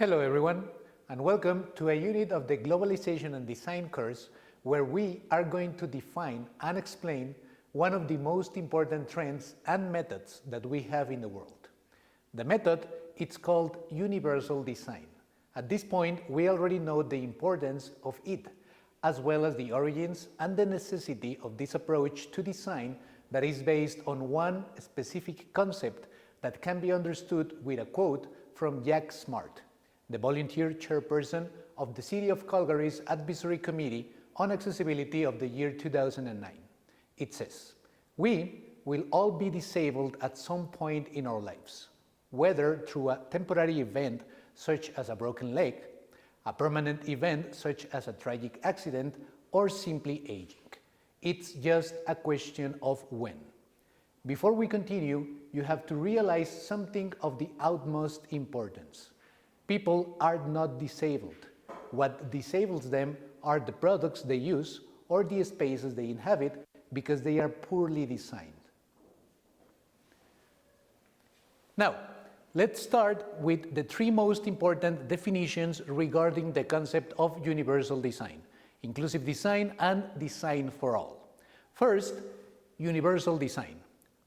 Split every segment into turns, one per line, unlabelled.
Hello everyone, and welcome to a unit of the Globalization and Design course where we are going to define and explain one of the most important trends and methods that we have in the world. The method, it's called universal design. At this point, we already know the importance of it, as well as the origins and the necessity of this approach to design that is based on one specific concept that can be understood with a quote from Jack Smart, the volunteer chairperson of the City of Calgary's Advisory Committee on Accessibility of the year 2009. It says, "We will all be disabled at some point in our lives, whether through a temporary event such as a broken leg, a permanent event such as a tragic accident, or simply aging. It's just a question of when." Before we continue, you have to realize something of the utmost importance. People are not disabled. What disables them are the products they use or the spaces they inhabit because they are poorly designed. Now, let's start with the three most important definitions regarding the concept of universal design: inclusive design and design for all. First, universal design.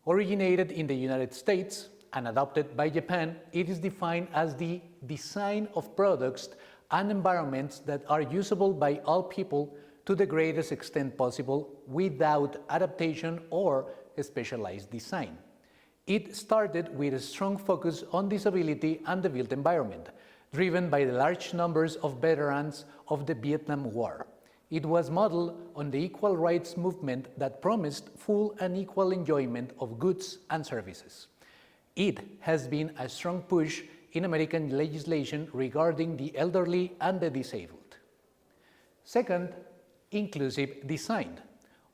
Originated in the United States and adopted by Japan, it is defined as the design of products and environments that are usable by all people to the greatest extent possible without adaptation or specialized design. It started with a strong focus on disability and the built environment, driven by the large numbers of veterans of the Vietnam War. It was modeled on the equal rights movement that promised full and equal enjoyment of goods and services. It has been a strong push in American legislation regarding the elderly and the disabled. Second, inclusive design.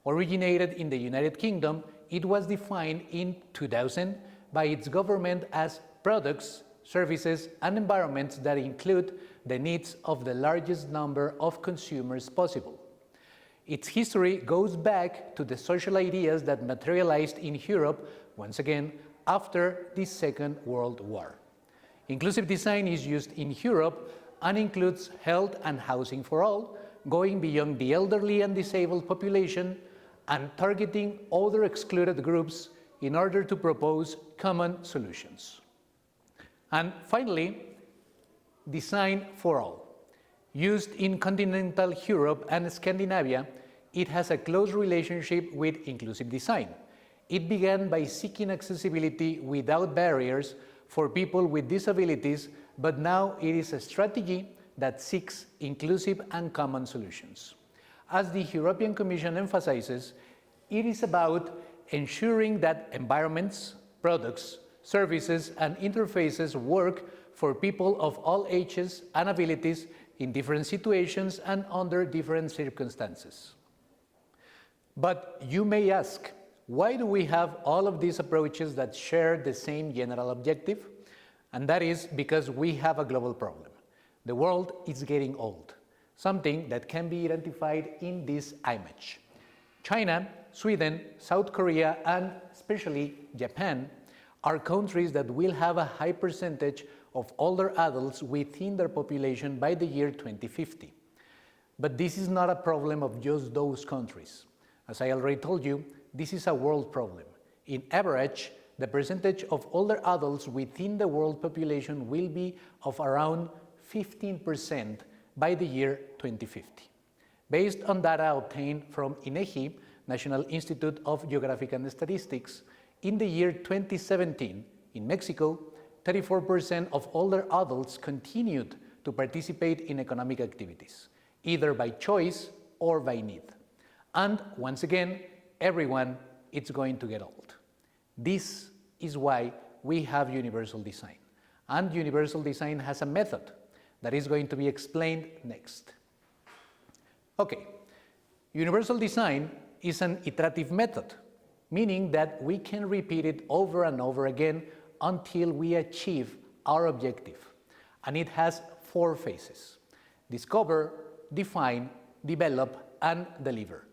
Originated in the United Kingdom, it was defined in 2000 by its government as products, services, and environments that include the needs of the largest number of consumers possible. Its history goes back to the social ideas that materialized in Europe, once again, after the Second World War. Inclusive design is used in Europe and includes health and housing for all, going beyond the elderly and disabled population and targeting other excluded groups in order to propose common solutions. And finally, design for all. Used in continental Europe and Scandinavia, it has a close relationship with inclusive design. It began by seeking accessibility without barriers for people with disabilities, but now it is a strategy that seeks inclusive and common solutions. As the European Commission emphasizes, it is about ensuring that environments, products, services, and interfaces work for people of all ages and abilities in different situations and under different circumstances. But you may ask, why do we have all of these approaches that share the same general objective? And that is because we have a global problem. The world is getting old, something that can be identified in this image. China, Sweden, South Korea, and especially Japan are countries that will have a high percentage of older adults within their population by the year 2050. But this is not a problem of just those countries. As I already told you, this is a world problem. In average, the percentage of older adults within the world population will be of around 15% by the year 2050. Based on data obtained from INEGI, National Institute of Geographic and Statistics, in the year 2017, in Mexico, 34% of older adults continued to participate in economic activities, either by choice or by need. And once again, everyone is going to get old. This is why we have universal design. And universal design has a method that is going to be explained next. Okay, universal design is an iterative method, meaning that we can repeat it over and over again until we achieve our objective. And it has 4 phases: discover, define, develop, and deliver.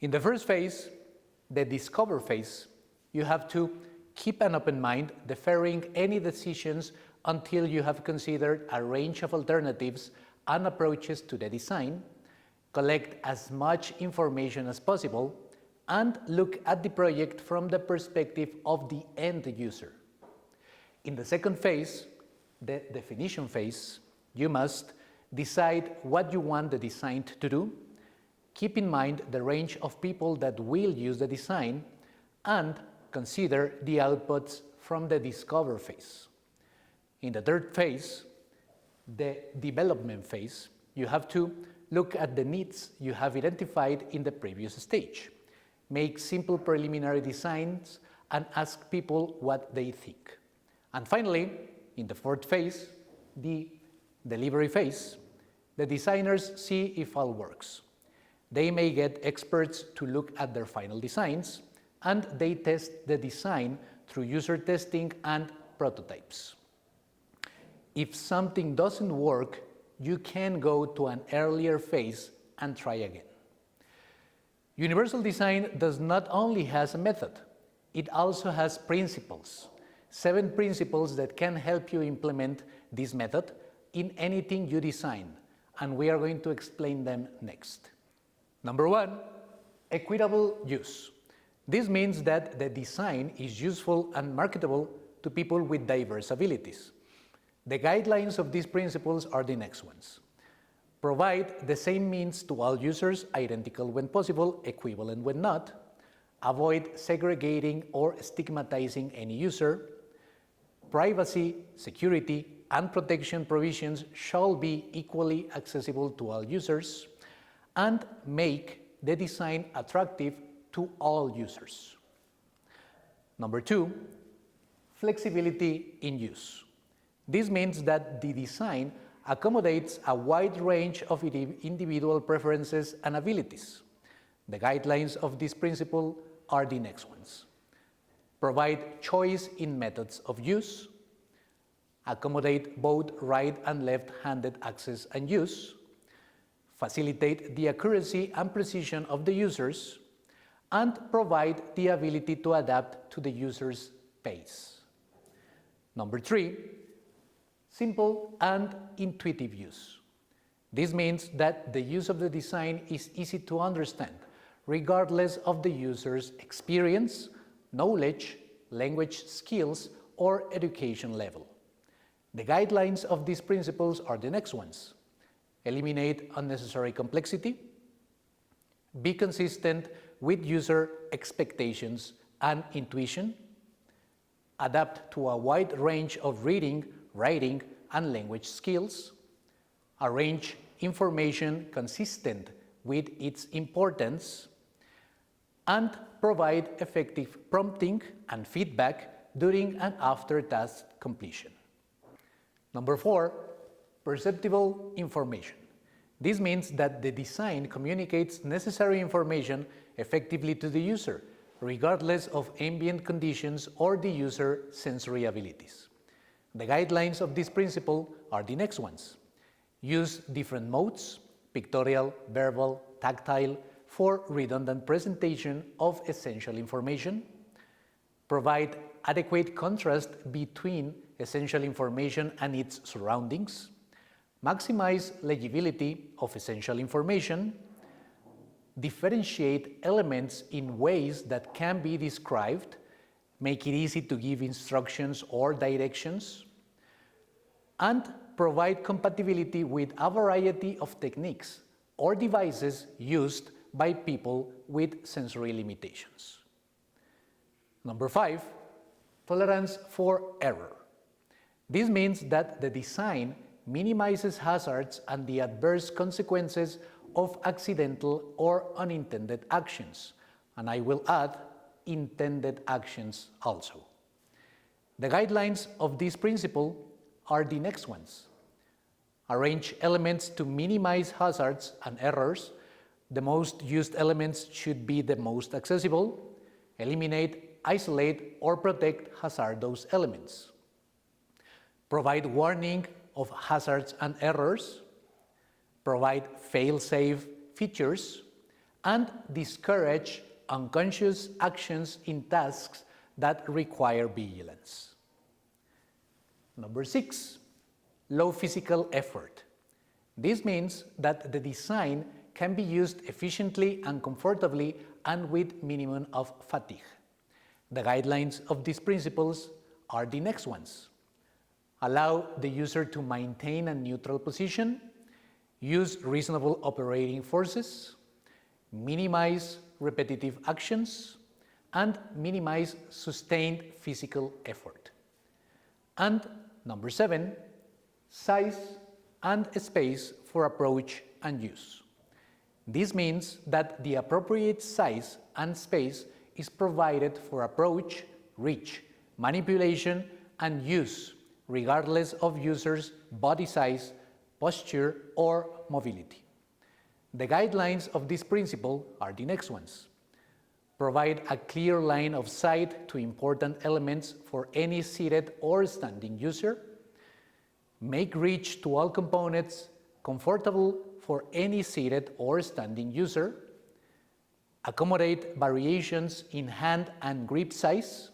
In the first phase, the discover phase, you have to Keep an open mind, deferring any decisions until you have considered a range of alternatives and approaches to the design. Collect as much information as possible, and look at the project from the perspective of the end user. In the second phase, the definition phase, you must decide what you want the design to do, keep in mind the range of people that will use the design, and consider the outputs from the discover phase. In the third phase, the development phase, you have to look at the needs you have identified in the previous stage. Make simple preliminary designs and ask people what they think. And finally, in the fourth phase, the delivery phase, the designers see if all works. They may get experts to look at their final designs, and they test the design through user testing and prototypes. If something doesn't work, you can go to an earlier phase and try again. Universal design does not only has a method, it also has principles. 7 principles that can help you implement this method in anything you design, and we are going to explain them next. Number 1, equitable use. This means that the design is useful and marketable to people with diverse abilities. The guidelines of these principles are the next ones. Provide the same means to all users, identical when possible, equivalent when not. Avoid segregating or stigmatizing any user. Privacy, security, and protection provisions shall be equally accessible to all users, and make the design attractive to all users. Number 2, flexibility in use. This means that the design accommodates a wide range of individual preferences and abilities. The guidelines of this principle are the next ones. Provide choice in methods of use. Accommodate both right and left-handed access and use. Facilitate the accuracy and precision of the users, and provide the ability to adapt to the user's pace. Number 3, simple and intuitive use. This means that the use of the design is easy to understand, regardless of the user's experience, knowledge, language skills, or education level. The guidelines of these principles are the next ones. Eliminate unnecessary complexity. Be consistent with user expectations and intuition. Adapt to a wide range of reading, writing, and language skills. Arrange information consistent with its importance. And provide effective prompting and feedback during and after task completion. Number 4, perceptible information. This means that the design communicates necessary information effectively to the user, regardless of ambient conditions or the user sensory abilities. The guidelines of this principle are the next ones. Use different modes, pictorial, verbal, tactile, for redundant presentation of essential information. Provide adequate contrast between essential information and its surroundings. Maximize legibility of essential information. Differentiate elements in ways that can be described. Make it easy to give instructions or directions. And provide compatibility with a variety of techniques or devices used by people with sensory limitations. Number 5, tolerance for error. This means that the design minimizes hazards and the adverse consequences of accidental or unintended actions, and I will add intended actions also. The guidelines of this principle are the next ones. Arrange elements to minimize hazards and errors. The most used elements should be the most accessible. Eliminate, isolate, or protect hazardous elements. Provide warning of hazards and errors. Provide fail-safe features. And discourage unconscious actions in tasks that require vigilance. Number 6, low physical effort. This means that the design can be used efficiently and comfortably and with minimum of fatigue. The guidelines of these principles are the next ones. Allow the user to maintain a neutral position, use reasonable operating forces, minimize repetitive actions, and minimize sustained physical effort. And number 7, size and space for approach and use. This means that the appropriate size and space is provided for approach, reach, manipulation, and use, regardless of users' body size, posture, or mobility. The guidelines of this principle are the next ones. Provide a clear line of sight to important elements for any seated or standing user. Make reach to all components comfortable for any seated or standing user. Accommodate variations in hand and grip size.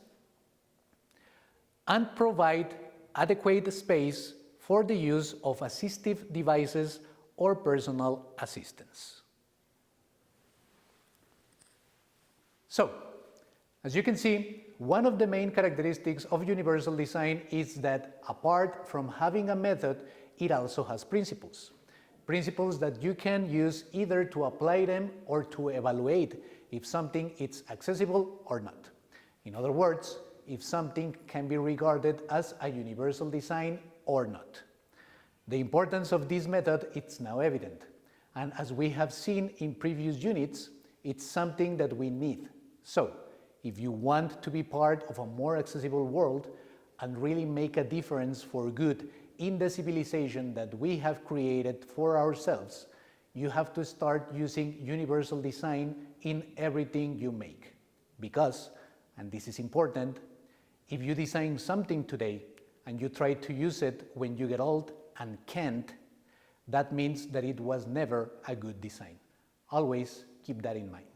And provide adequate space for the use of assistive devices or personal assistance. So, as you can see, one of the main characteristics of universal design is that apart from having a method, it also has principles. Principles that you can use either to apply them or to evaluate if something is accessible or not. In other words, if something can be regarded as a universal design or not. The importance of this method is now evident, and as we have seen in previous units, it's something that we need. So, if you want to be part of a more accessible world and really make a difference for good in the civilization that we have created for ourselves, you have to start using universal design in everything you make. Because, and this is important, if you design something today and you try to use it when you get old and can't, that means that it was never a good design. Always keep that in mind.